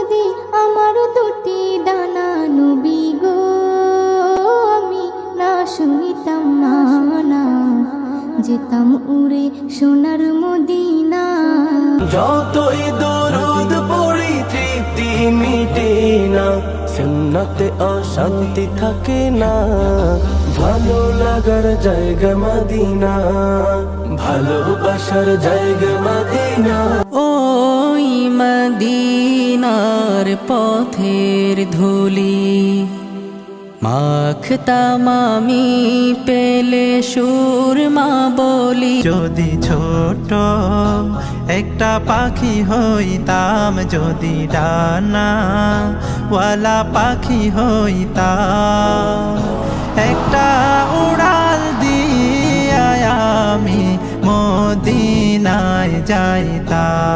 যদি আমার দুটি ডানা নবী গো, আমি না শুনিতাম মানা, যেতাম উড়ে সোনার মদিনা। যতই দরুদ পড়ি তৃপ্তি মিটে না, সুন্নতে অশান্তি থাকে না। ভালো লাগার জায়গা মদিনা, ভালোবাসার জায়গা মদিনা। ওই মদিনার পথের ধুলি মাখতাম আমি পেলে সুরমা বলি। যদি ছোট একটা পাখি হইতাম, যদি ডানা ওয়ালা পাখি হইতাম, একটা উড়াল দিয়া আমি মদিনায় যাইতাম।